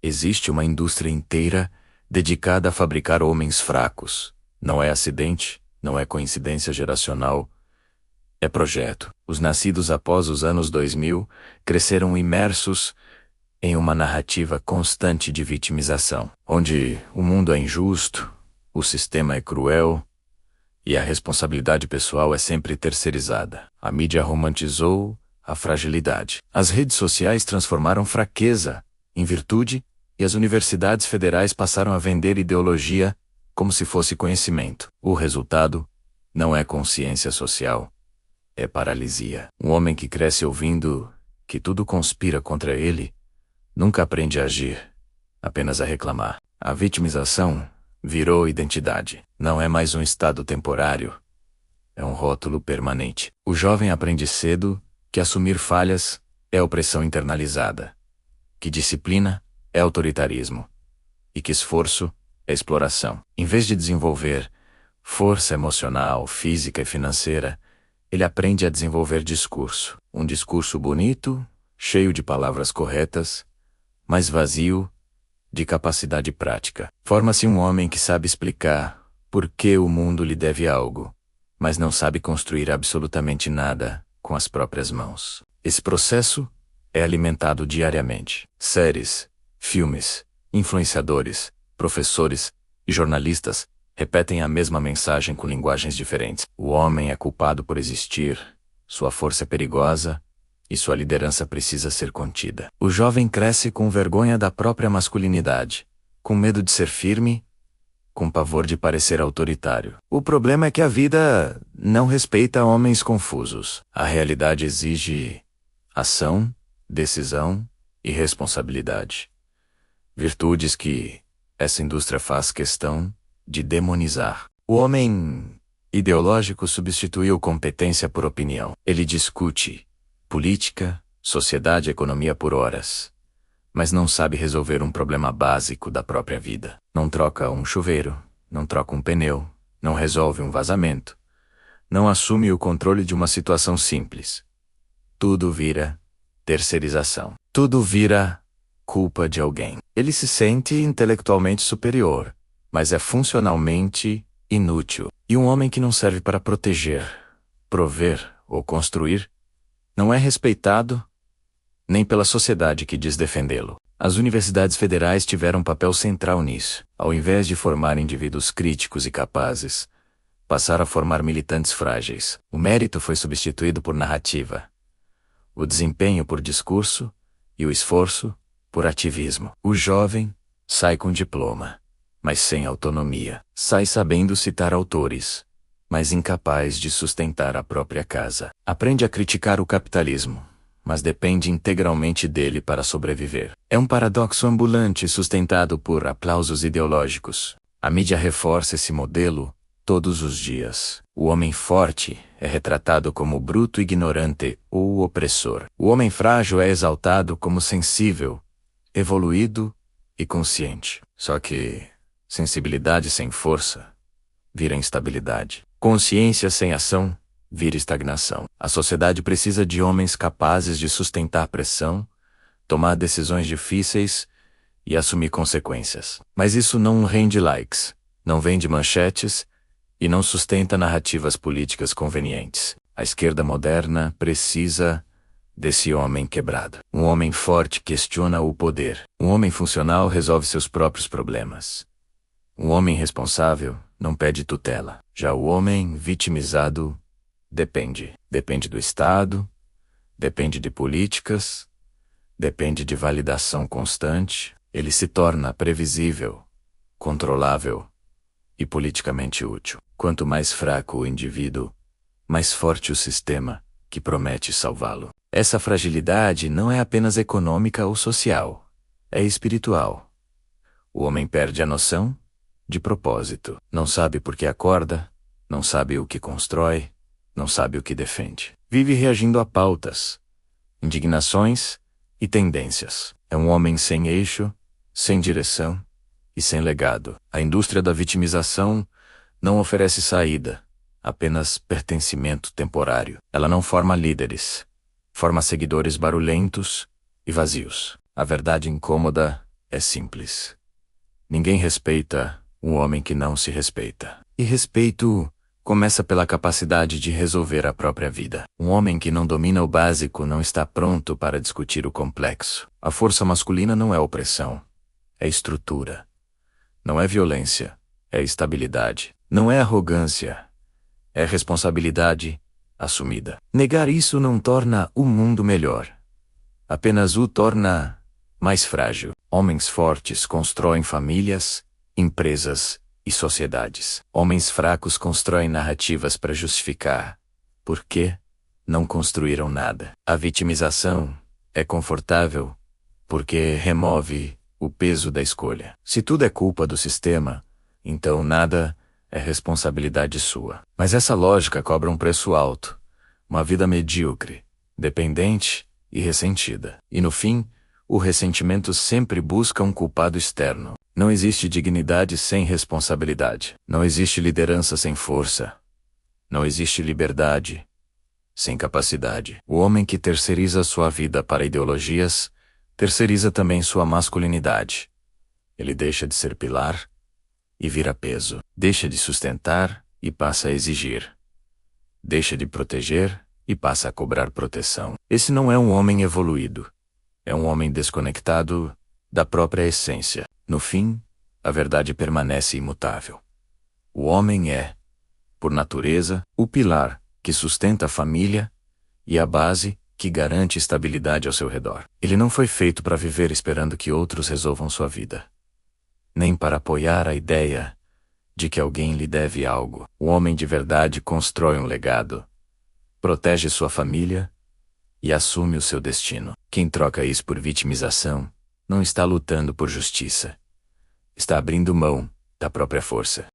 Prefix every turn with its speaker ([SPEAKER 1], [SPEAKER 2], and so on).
[SPEAKER 1] Existe uma indústria inteira dedicada a fabricar homens fracos. Não é acidente, não é coincidência geracional, é projeto. Os nascidos após os anos 2000 cresceram imersos em uma narrativa constante de vitimização, onde o mundo é injusto, o sistema é cruel e a responsabilidade pessoal é sempre terceirizada. A mídia romantizou a fragilidade. As redes sociais transformaram fraqueza em virtude e as universidades federais passaram a vender ideologia como se fosse conhecimento. O resultado não é consciência social, é paralisia. Um homem que cresce ouvindo que tudo conspira contra ele nunca aprende a agir, apenas a reclamar. A vitimização virou identidade. Não é mais um estado temporário, é um rótulo permanente. O jovem aprende cedo que assumir falhas é opressão internalizada, que disciplina é autoritarismo e que esforço é exploração. Em vez de desenvolver força emocional, física e financeira, ele aprende a desenvolver discurso. Um discurso bonito, cheio de palavras corretas, mas vazio de capacidade prática. Forma-se um homem que sabe explicar por que o mundo lhe deve algo, mas não sabe construir absolutamente nada com as próprias mãos. Esse processo é alimentado diariamente. Séries, filmes, influenciadores, professores e jornalistas repetem a mesma mensagem com linguagens diferentes. O homem é culpado por existir, sua força é perigosa e sua liderança precisa ser contida. O jovem cresce com vergonha da própria masculinidade, com medo de ser firme, com pavor de parecer autoritário. O problema é que a vida não respeita homens confusos. A realidade exige ação, decisão e responsabilidade. Virtudes que essa indústria faz questão de demonizar. O homem ideológico substituiu competência por opinião. Ele discute política, sociedade e economia por horas, mas não sabe resolver um problema básico da própria vida. Não troca um chuveiro, não troca um pneu, não resolve um vazamento, não assume o controle de uma situação simples. Tudo vira terceirização. Tudo vira culpa de alguém. Ele se sente intelectualmente superior, mas é funcionalmente inútil. E um homem que não serve para proteger, prover ou construir, não é respeitado nem pela sociedade que diz defendê-lo. As universidades federais tiveram um papel central nisso. Ao invés de formar indivíduos críticos e capazes, passaram a formar militantes frágeis. O mérito foi substituído por narrativa, o desempenho por discurso e o esforço por ativismo. O jovem sai com diploma, mas sem autonomia. Sai sabendo citar autores, mas incapaz de sustentar a própria casa. Aprende a criticar o capitalismo, mas depende integralmente dele para sobreviver. É um paradoxo ambulante sustentado por aplausos ideológicos. A mídia reforça esse modelo todos os dias. O homem forte é retratado como bruto, ignorante ou opressor. O homem frágil é exaltado como sensível, evoluído e consciente. Só que sensibilidade sem força vira instabilidade. Consciência sem ação vira estagnação. A sociedade precisa de homens capazes de sustentar pressão, tomar decisões difíceis e assumir consequências. Mas isso não rende likes, não vende manchetes e não sustenta narrativas políticas convenientes. A esquerda moderna precisa desse homem quebrado. Um homem forte questiona o poder. Um homem funcional resolve seus próprios problemas. Um homem responsável não pede tutela. Já o homem vitimizado depende. Depende do Estado, depende de políticas, depende de validação constante. Ele se torna previsível, controlável e politicamente útil. Quanto mais fraco o indivíduo, mais forte o sistema que promete salvá-lo. Essa fragilidade não é apenas econômica ou social, é espiritual. O homem perde a noção de propósito. Não sabe por que acorda, não sabe o que constrói, não sabe o que defende. Vive reagindo a pautas, indignações e tendências. É um homem sem eixo, sem direção e sem legado. A indústria da vitimização não oferece saída, apenas pertencimento temporário. Ela não forma líderes, forma seguidores barulhentos e vazios. A verdade incômoda é simples. Ninguém respeita um homem que não se respeita. E respeito começa pela capacidade de resolver a própria vida. Um homem que não domina o básico não está pronto para discutir o complexo. A força masculina não é opressão, é estrutura. Não é violência, é estabilidade. Não é arrogância, é responsabilidade assumida. Negar isso não torna o mundo melhor, apenas o torna mais frágil. Homens fortes constroem famílias, empresas e sociedades. Homens fracos constroem narrativas para justificar por que não construíram nada. A vitimização é confortável porque remove o peso da escolha. Se tudo é culpa do sistema, então nada é responsabilidade sua. Mas essa lógica cobra um preço alto. Uma vida medíocre, dependente e ressentida. E no fim, o ressentimento sempre busca um culpado externo. Não existe dignidade sem responsabilidade. Não existe liderança sem força. Não existe liberdade sem capacidade. O homem que terceiriza sua vida para ideologias, terceiriza também sua masculinidade. Ele deixa de ser pilar e vira peso. Deixa de sustentar e passa a exigir. Deixa de proteger e passa a cobrar proteção. Esse não é um homem evoluído. É um homem desconectado da própria essência. No fim, a verdade permanece imutável. O homem é, por natureza, o pilar que sustenta a família e a base que garante estabilidade ao seu redor. Ele não foi feito para viver esperando que outros resolvam sua vida, nem para apoiar a ideia de que alguém lhe deve algo. O homem de verdade constrói um legado, protege sua família e assume o seu destino. Quem troca isso por vitimização não está lutando por justiça. Está abrindo mão da própria força.